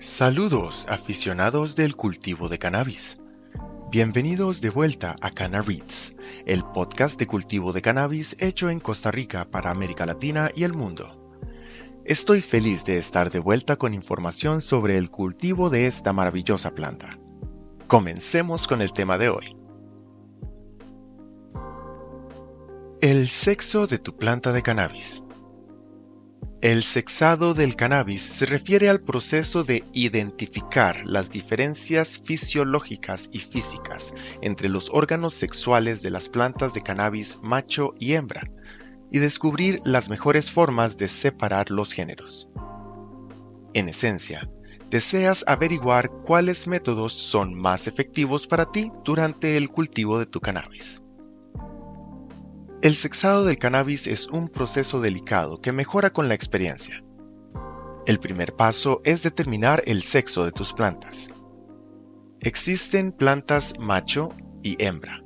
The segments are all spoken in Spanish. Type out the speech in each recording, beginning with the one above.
Saludos, aficionados del cultivo de cannabis. Bienvenidos de vuelta a CannaReads, el podcast de cultivo de cannabis hecho en Costa Rica para América Latina y el mundo. Estoy feliz de estar de vuelta con información sobre el cultivo de esta maravillosa planta. Comencemos con el tema de hoy. El sexo de tu planta de cannabis. El sexado del cannabis se refiere al proceso de identificar las diferencias fisiológicas y físicas entre los órganos sexuales de las plantas de cannabis macho y hembra, y descubrir las mejores formas de separar los géneros. En esencia, deseas averiguar cuáles métodos son más efectivos para ti durante el cultivo de tu cannabis. El sexado del cannabis es un proceso delicado que mejora con la experiencia. El primer paso es determinar el sexo de tus plantas. Existen plantas macho y hembra,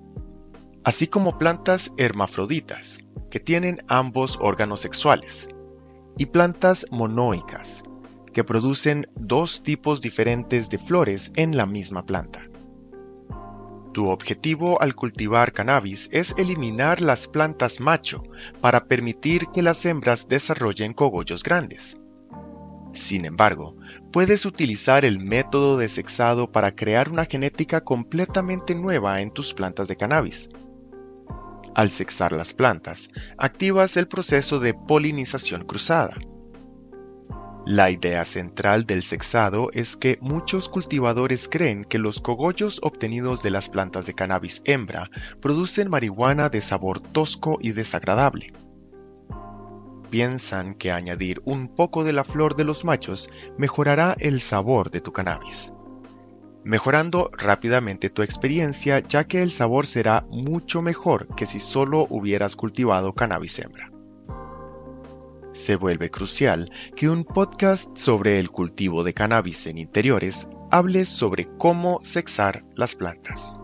así como plantas hermafroditas, que tienen ambos órganos sexuales, y plantas monoicas, que producen dos tipos diferentes de flores en la misma planta. Tu objetivo al cultivar cannabis es eliminar las plantas macho para permitir que las hembras desarrollen cogollos grandes. Sin embargo, puedes utilizar el método de sexado para crear una genética completamente nueva en tus plantas de cannabis. Al sexar las plantas, activas el proceso de polinización cruzada. La idea central del sexado es que muchos cultivadores creen que los cogollos obtenidos de las plantas de cannabis hembra producen marihuana de sabor tosco y desagradable. Piensan que añadir un poco de la flor de los machos mejorará el sabor de tu cannabis, mejorando rápidamente tu experiencia, ya que el sabor será mucho mejor que si solo hubieras cultivado cannabis hembra. Se vuelve crucial que un podcast sobre el cultivo de cannabis en interiores hable sobre cómo sexar las plantas.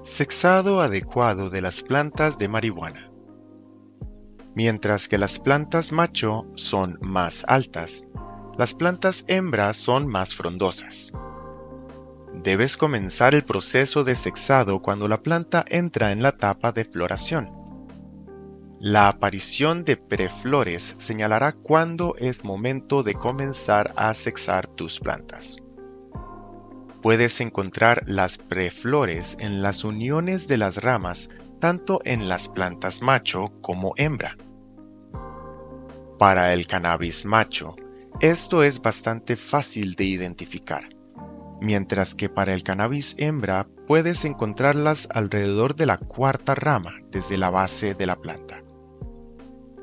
Sexado adecuado de las plantas de marihuana. Mientras que las plantas macho son más altas, las plantas hembra son más frondosas. Debes comenzar el proceso de sexado cuando la planta entra en la etapa de floración. La aparición de preflores señalará cuándo es momento de comenzar a sexar tus plantas. Puedes encontrar las preflores en las uniones de las ramas, tanto en las plantas macho como hembra. Para el cannabis macho, esto es bastante fácil de identificar, mientras que para el cannabis hembra puedes encontrarlas alrededor de la cuarta rama desde la base de la planta.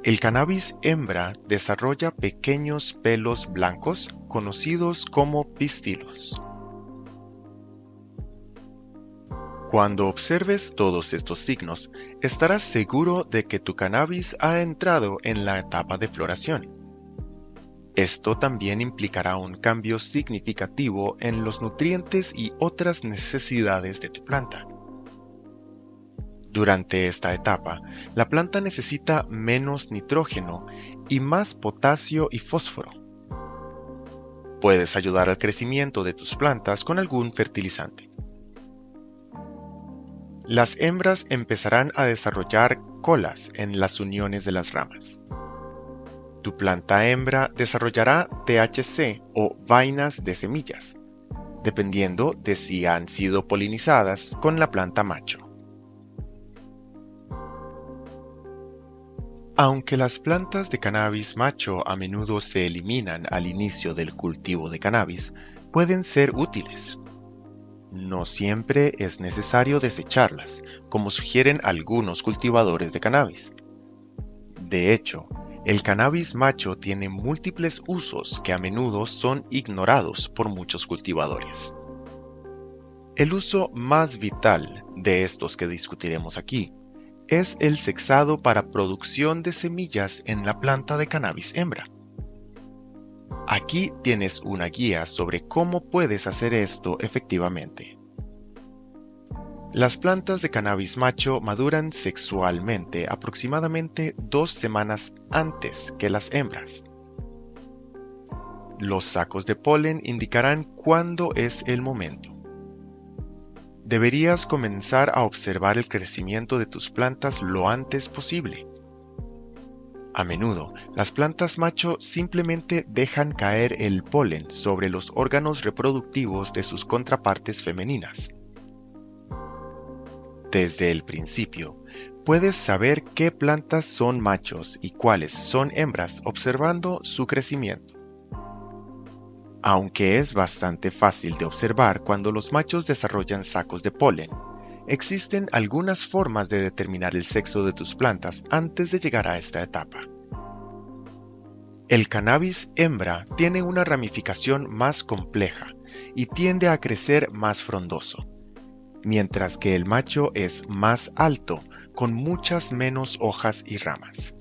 El cannabis hembra desarrolla pequeños pelos blancos conocidos como pistilos. Cuando observes todos estos signos, estarás seguro de que tu cannabis ha entrado en la etapa de floración. Esto también implicará un cambio significativo en los nutrientes y otras necesidades de tu planta. Durante esta etapa, la planta necesita menos nitrógeno y más potasio y fósforo. Puedes ayudar al crecimiento de tus plantas con algún fertilizante. Las hembras empezarán a desarrollar colas en las uniones de las ramas. Tu planta hembra desarrollará THC o vainas de semillas, dependiendo de si han sido polinizadas con la planta macho. Aunque las plantas de cannabis macho a menudo se eliminan al inicio del cultivo de cannabis, pueden ser útiles. No siempre es necesario desecharlas, como sugieren algunos cultivadores de cannabis. De hecho, el cannabis macho tiene múltiples usos que a menudo son ignorados por muchos cultivadores. El uso más vital de estos que discutiremos aquí es el sexado para producción de semillas en la planta de cannabis hembra. Aquí tienes una guía sobre cómo puedes hacer esto efectivamente. Las plantas de cannabis macho maduran sexualmente aproximadamente 2 semanas antes que las hembras. Los sacos de polen indicarán cuándo es el momento. Deberías comenzar a observar el crecimiento de tus plantas lo antes posible. A menudo, las plantas macho simplemente dejan caer el polen sobre los órganos reproductivos de sus contrapartes femeninas. Desde el principio, puedes saber qué plantas son machos y cuáles son hembras observando su crecimiento. Aunque es bastante fácil de observar cuando los machos desarrollan sacos de polen, existen algunas formas de determinar el sexo de tus plantas antes de llegar a esta etapa. El cannabis hembra tiene una ramificación más compleja y tiende a crecer más frondoso, mientras que el macho es más alto, con muchas menos hojas y ramas.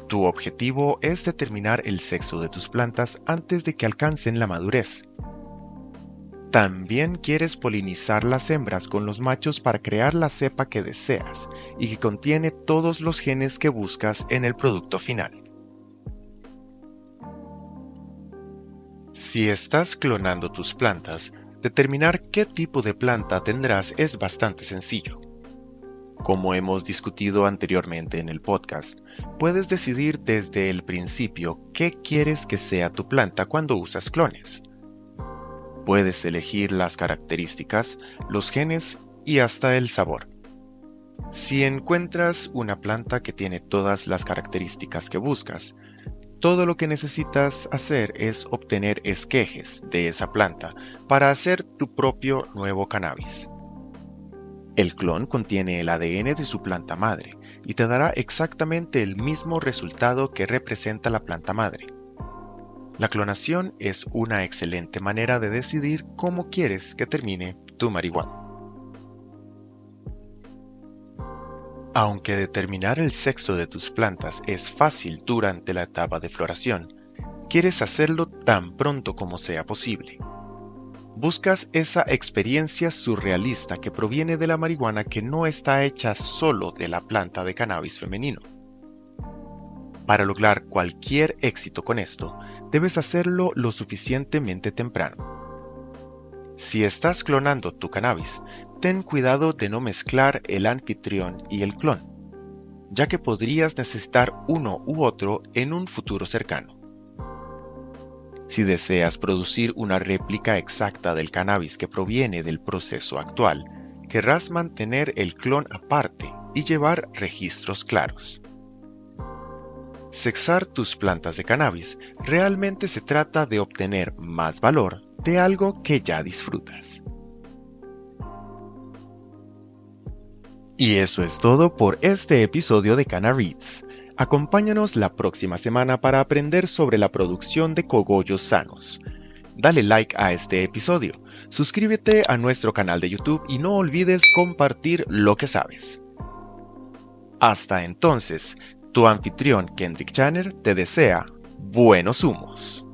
Tu objetivo es determinar el sexo de tus plantas antes de que alcancen la madurez. También quieres polinizar las hembras con los machos para crear la cepa que deseas y que contiene todos los genes que buscas en el producto final. Si estás clonando tus plantas, determinar qué tipo de planta tendrás es bastante sencillo. Como hemos discutido anteriormente en el podcast, puedes decidir desde el principio qué quieres que sea tu planta cuando usas clones. Puedes elegir las características, los genes y hasta el sabor. Si encuentras una planta que tiene todas las características que buscas, todo lo que necesitas hacer es obtener esquejes de esa planta para hacer tu propio nuevo cannabis. El clon contiene el ADN de su planta madre y te dará exactamente el mismo resultado que representa la planta madre. La clonación es una excelente manera de decidir cómo quieres que termine tu marihuana. Aunque determinar el sexo de tus plantas es fácil durante la etapa de floración, quieres hacerlo tan pronto como sea posible. Buscas esa experiencia surrealista que proviene de la marihuana que no está hecha solo de la planta de cannabis femenino. Para lograr cualquier éxito con esto, debes hacerlo lo suficientemente temprano. Si estás clonando tu cannabis, ten cuidado de no mezclar el anfitrión y el clon, ya que podrías necesitar uno u otro en un futuro cercano. Si deseas producir una réplica exacta del cannabis que proviene del proceso actual, querrás mantener el clon aparte y llevar registros claros. Sexar tus plantas de cannabis realmente se trata de obtener más valor de algo que ya disfrutas. Y eso es todo por este episodio de Canna Reads. Acompáñanos la próxima semana para aprender sobre la producción de cogollos sanos. Dale like a este episodio, suscríbete a nuestro canal de YouTube y no olvides compartir lo que sabes. Hasta entonces, tu anfitrión Kendrick Channer te desea buenos humos.